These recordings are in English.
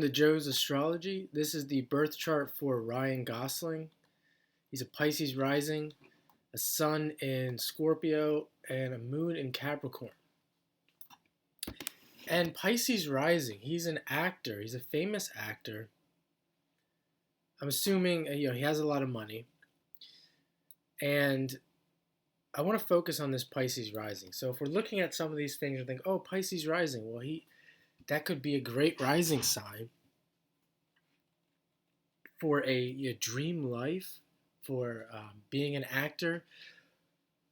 The Joe's Astrology. This is the birth chart for Ryan Gosling. He's a Pisces rising, a sun in Scorpio, and a moon in Capricorn. And Pisces rising, he's an actor. He's a famous actor. I'm assuming he has a lot of money. And I want to focus on this Pisces rising. So if we're looking at some of these things and think, oh, Pisces rising, well, that could be a great rising sign for a dream life, for being an actor.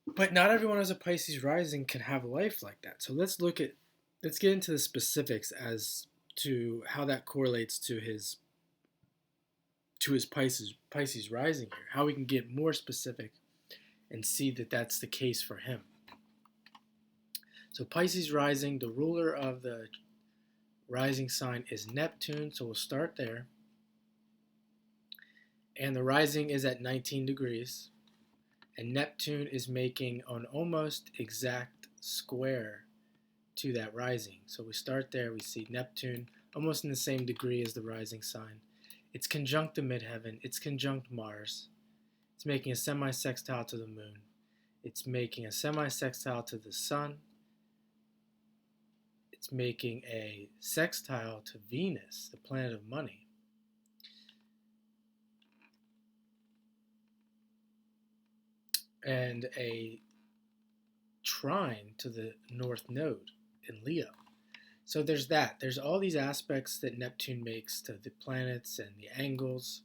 But not everyone who's a Pisces rising can have a life like that. So let's get into the specifics as to how that correlates to his Pisces rising here. How we can get more specific and see that that's the case for him. So Pisces rising, the ruler of the rising sign is Neptune. So we'll start there. And the rising is at 19 degrees. And Neptune is making an almost exact square to that rising. So we start there. We see Neptune almost in the same degree as the rising sign. It's conjunct the midheaven. It's conjunct Mars. It's making a semi-sextile to the moon. It's making a semi-sextile to the sun. It's making a sextile to Venus, the planet of money. And a trine to the north node in Leo. So there's that. There's all these aspects that Neptune makes to the planets and the angles.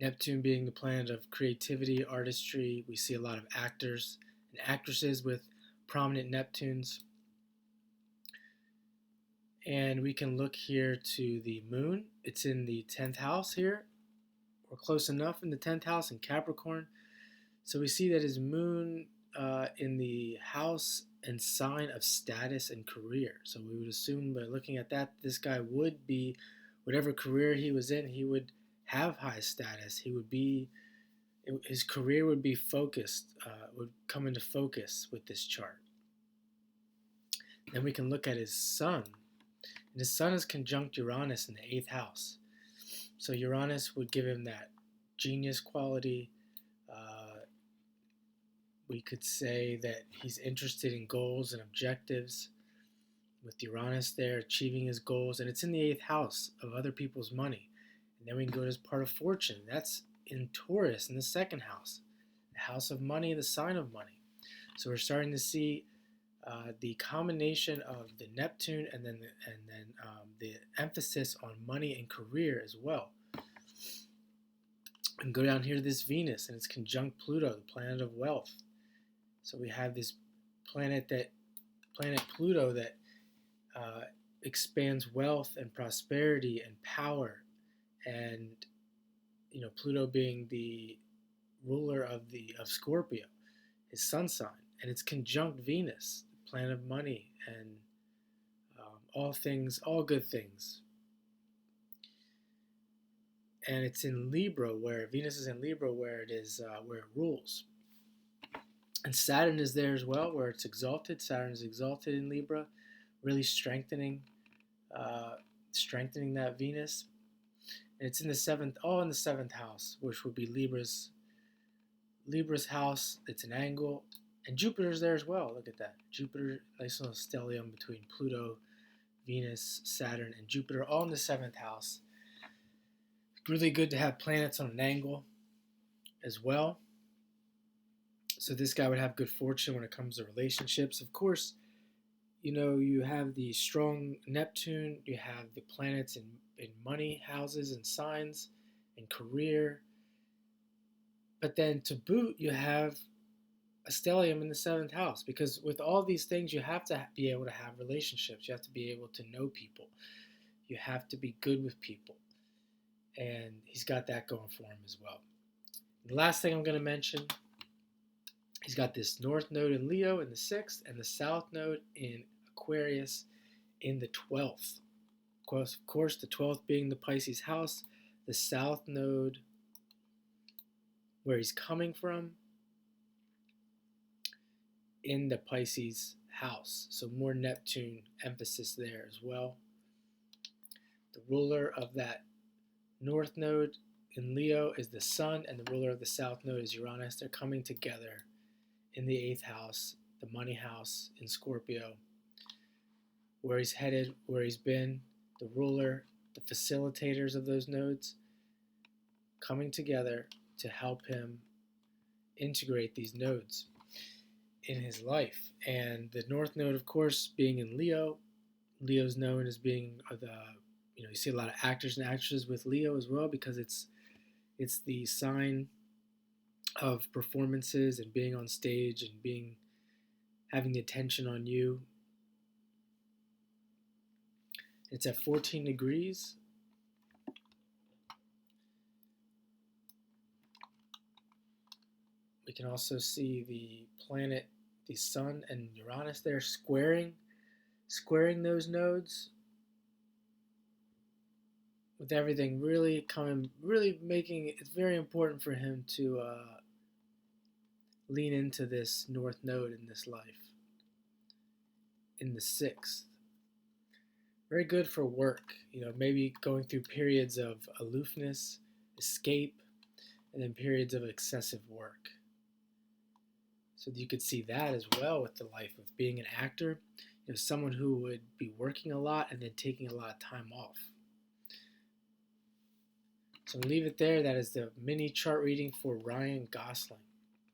Neptune being the planet of creativity, artistry. We see a lot of actors and actresses with prominent Neptunes. And we can look here to the moon. It's in the 10th house here. We're close enough in the 10th house in Capricorn. So we see that his moon in the house and sign of status and career. So we would assume by looking at that, this guy would be, whatever career he was in, he would have high status. His career would be focused, would come into focus with this chart. Then we can look at his sun. And his sun is conjunct Uranus in the 8th house. So Uranus would give him that genius quality. We could say that he's interested in goals and objectives with Uranus there, achieving his goals. And it's in the 8th house of other people's money. And then we can go to his part of fortune. That's in Taurus in the 2nd house, the house of money, the sign of money. So we're starting to see the combination of the Neptune and then the emphasis on money and career as well. And go down here to this Venus, and it's conjunct Pluto, the planet of wealth. So we have this planet Pluto that expands wealth and prosperity and power, and Pluto being the ruler of Scorpio, his sun sign, and it's conjunct Venus, the planet of money and all good things. And it's in Libra, where Venus is in Libra, where it rules. And Saturn is there as well, where it's exalted. Saturn is exalted in Libra, really strengthening that Venus. And it's in the 7th house, which would be Libra's house. It's an angle. And Jupiter's there as well. Look at that. Jupiter, nice little stellium between Pluto, Venus, Saturn, and Jupiter, all in the 7th house. It's really good to have planets on an angle as well. So this guy would have good fortune when it comes to relationships. Of course, you have the strong Neptune, you have the planets in money, houses, and signs, and career. But then to boot, you have a stellium in the 7th house, because with all these things, you have to be able to have relationships. You have to be able to know people. You have to be good with people. And he's got that going for him as well. The last thing I'm going to mention, he's got this north node in Leo in the 6th and the south node in Aquarius in the 12th. Of course, the 12th being the Pisces house, the south node where he's coming from in the Pisces house. So more Neptune emphasis there as well. ruler of that north node in Leo is the Sun, and the ruler of the south node is Uranus. They're coming together in the 8th house, the money house in Scorpio, where he's headed, where he's been, the ruler, the facilitators of those nodes coming together to help him integrate these nodes in his life. And the north node, of course, being in Leo, Leo's known as being you see a lot of actors and actresses with Leo as well, because it's the sign of performances and being on stage and having the attention on you. It's at 14 degrees. We can also see the planet, the Sun and Uranus there squaring those nodes, with everything really making it's very important for him to lean into this north node in this life, in the 6th. Very good for work, maybe going through periods of aloofness, escape, and then periods of excessive work. So you could see that as well with the life of being an actor, someone who would be working a lot and then taking a lot of time off. So leave it there. That is the mini chart reading for Ryan Gosling.